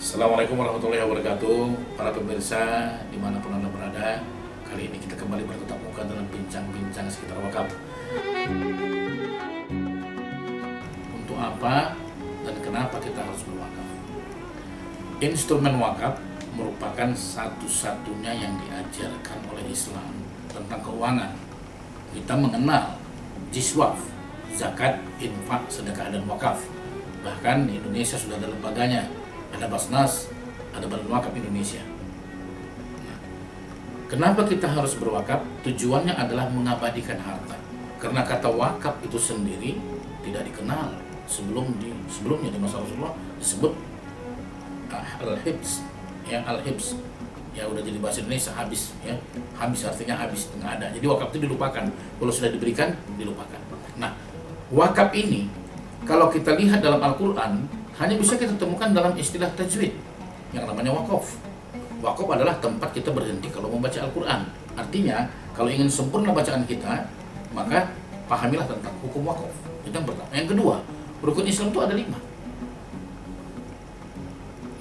Assalamualaikum warahmatullahi wabarakatuh. Para pemirsa dimanapun Anda berada, kali ini kita kembali bertatap muka dalam bincang-bincang sekitar wakaf. Untuk apa dan kenapa kita harus berwakaf? Instrumen wakaf merupakan satu-satunya yang diajarkan oleh Islam tentang keuangan. Kita mengenal jiswaf, zakat, infak, sedekah, dan wakaf. Bahkan di Indonesia sudah ada lembaganya, ada Basnas, ada Badan Wakaf Indonesia. Nah, kenapa kita harus berwakaf? Tujuannya adalah mengabadikan harta. Karena kata wakaf itu sendiri tidak dikenal sebelumnya di masa Rasulullah disebut al-hibs, ya al-hibs. Ya udah jadi bahasa Indonesia habis, ya. Habis artinya habis, nggak ada. Jadi wakaf itu dilupakan. Kalau sudah diberikan, dilupakan. Nah, wakaf ini kalau kita lihat dalam Al-Quran hanya bisa kita temukan dalam istilah tajwid yang namanya wakaf. Wakaf adalah tempat kita berhenti kalau membaca Al-Quran. Artinya, kalau ingin sempurna bacaan kita, maka pahamilah tentang hukum wakaf. Itu yang pertama. Yang kedua, rukun Islam itu ada 5.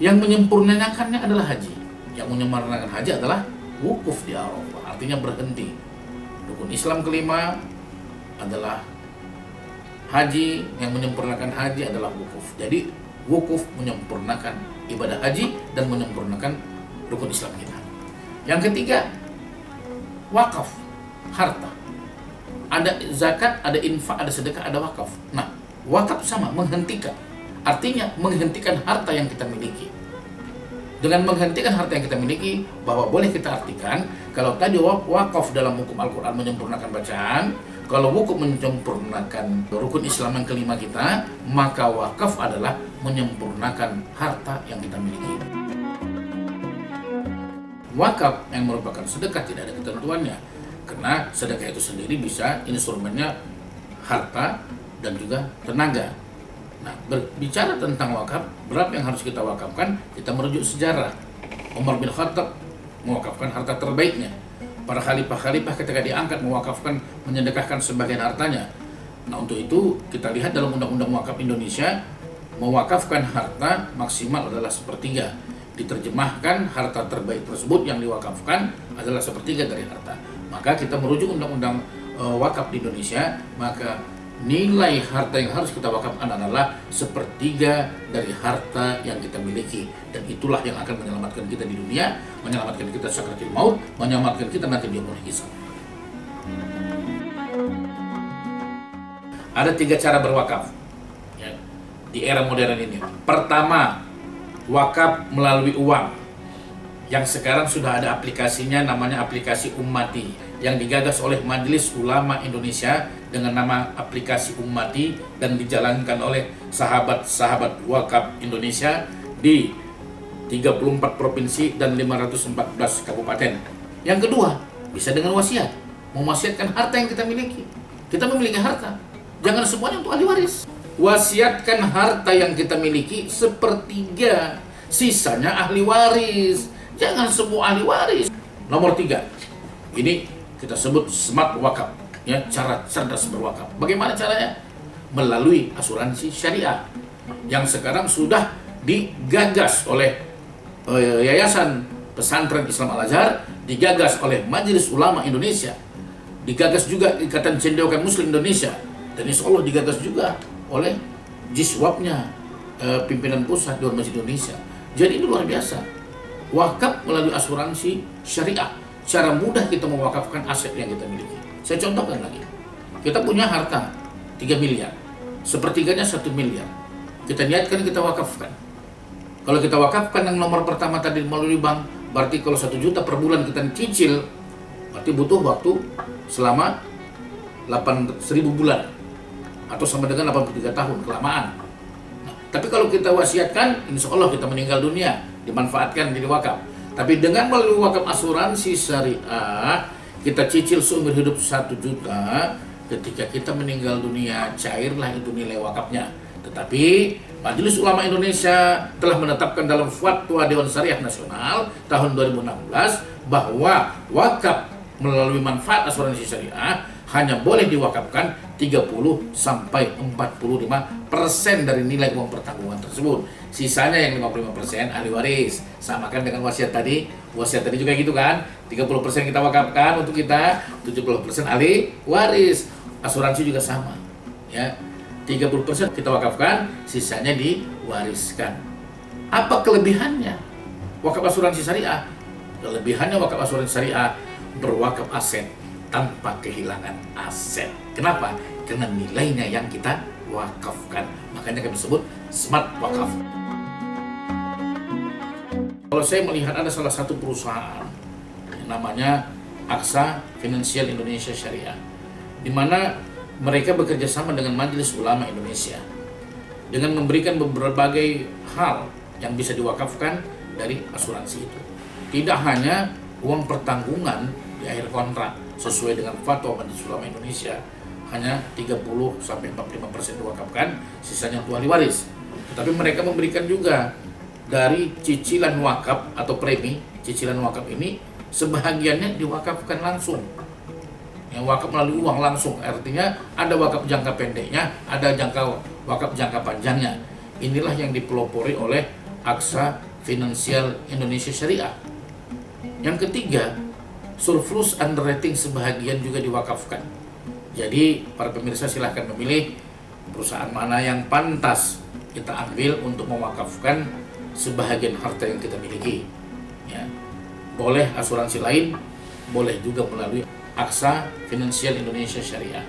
Yang menyempurnakannya adalah haji. Yang menyempurnakan haji adalah wukuf di Arafah, artinya berhenti. Rukun Islam kelima adalah haji, yang menyempurnakan haji adalah wukuf. Jadi wukuf menyempurnakan ibadah haji dan menyempurnakan rukun Islam kita. Yang ketiga, wakaf, harta. Ada zakat, ada infak, ada sedekah, ada wakaf. Nah, wakaf sama, menghentikan. Artinya menghentikan harta yang kita miliki. Dengan menghentikan harta yang kita miliki, bahwa boleh kita artikan, kalau tadi wakaf dalam hukum Al-Quran menyempurnakan bacaan, kalau wukuf menyempurnakan rukun Islam yang kelima kita, maka wakaf adalah menyempurnakan harta yang kita miliki. Wakaf yang merupakan sedekah tidak ada ketentuannya, karena sedekah itu sendiri bisa instrumennya harta dan juga tenaga. Nah, berbicara tentang wakaf, berapa yang harus kita wakafkan? Kita merujuk sejarah. Umar bin Khattab mewakafkan harta terbaiknya. Para khalifah-khalifah ketika diangkat mewakafkan, menyedekahkan sebagian hartanya. Nah, untuk itu kita lihat dalam Undang-Undang Wakaf Indonesia, mewakafkan harta maksimal adalah 1/3. Diterjemahkan harta terbaik tersebut yang diwakafkan adalah 1/3 dari harta. Maka kita merujuk Undang-Undang Wakaf di Indonesia, maka nilai harta yang harus kita wakafkan adalah 1/3 dari harta yang kita miliki, dan itulah yang akan menyelamatkan kita di dunia, menyelamatkan kita sakaratul maut, menyelamatkan kita nanti di yaumul hisab. Ada 3 cara berwakaf, ya, di era modern ini. Pertama, wakaf melalui uang, yang sekarang sudah ada aplikasinya, namanya aplikasi Ummati, yang digagas oleh Majelis Ulama Indonesia dengan nama aplikasi Ummati dan dijalankan oleh sahabat-sahabat wakaf Indonesia di 34 provinsi dan 514 kabupaten. Yang kedua, bisa dengan wasiat, mewasiatkan harta yang kita miliki. Kita memiliki harta, jangan semuanya untuk ahli waris. Wasiatkan harta yang kita miliki 1/3, sisanya ahli waris. Jangan semua ahli waris. Nomor 3, ini kita sebut smart wakaf, ya, cara cerdas berwakaf. Bagaimana caranya? Melalui asuransi syariah yang sekarang sudah digagas oleh Yayasan Pesantren Islam Al-Azhar, digagas oleh Majelis Ulama Indonesia, digagas juga Ikatan Cendekiawan Muslim Indonesia, dan insya Allah digagas juga oleh Jiswapnya, pimpinan pusat Dewan Masjid Indonesia. Jadi ini luar biasa. Wakaf melalui asuransi syariah, cara mudah kita mewakafkan aset yang kita miliki. Saya contohkan lagi. Kita punya harta 3 miliar, 1/3-nya 1 miliar. Kita niatkan kita wakafkan. Kalau kita wakafkan yang nomor pertama tadi melalui bank, berarti kalau 1 juta per bulan kita cicil, berarti butuh waktu selama 8.000 bulan atau sama dengan 83 tahun, kelamaan. Nah, tapi kalau kita wasiatkan, insya Allah kita meninggal dunia, dimanfaatkan jadi wakaf. Tapi dengan melalui wakaf asuransi syariah, kita cicil seumur hidup 1 juta, ketika kita meninggal dunia, cairlah itu nilai wakafnya. Tetapi Majelis Ulama Indonesia telah menetapkan dalam Fatwa Dewan Syariah Nasional tahun 2016 bahwa wakaf melalui manfaat asuransi syariah hanya boleh diwakafkan 30-45% dari nilai uang pertanggungan tersebut. Sisanya yang 55% ahli waris. Samakan dengan wasiat tadi. Wasiat tadi juga gitu kan. 30% kita wakafkan untuk kita, 70% ahli waris. Asuransi juga sama. Ya. 30% kita wakafkan, sisanya diwariskan. Apa kelebihannya wakaf asuransi syariah? Kelebihannya wakaf asuransi syariah berwakaf aset tanpa kehilangan aset. Kenapa? Karena nilainya yang kita wakafkan. Makanya kami sebut smart wakaf. Kalau saya melihat ada salah satu perusahaan namanya Aksa Finansial Indonesia Syariah, di mana mereka bekerja sama dengan Majelis Ulama Indonesia dengan memberikan berbagai hal yang bisa diwakafkan dari asuransi itu. Tidak hanya uang pertanggungan di akhir kontrak sesuai dengan fatwa Majelis Ulama Indonesia, hanya 30-45% diwakafkan, sisanya untuk ahli waris. Tetapi mereka memberikan juga dari cicilan wakaf atau premi cicilan wakaf ini, sebahagiannya diwakafkan langsung. Yang wakaf melalui uang langsung, artinya ada wakaf jangka pendeknya, ada wakaf jangka panjangnya. Inilah yang dipelopori oleh Aksa Finansial Indonesia Syariah. Yang ketiga, surplus underwriting sebahagian juga diwakafkan. Jadi para pemirsa silahkan memilih perusahaan mana yang pantas kita ambil untuk mewakafkan sebahagian harta yang kita miliki. Ya. Boleh asuransi lain, boleh juga melalui Aksa Finansial Indonesia Syariah.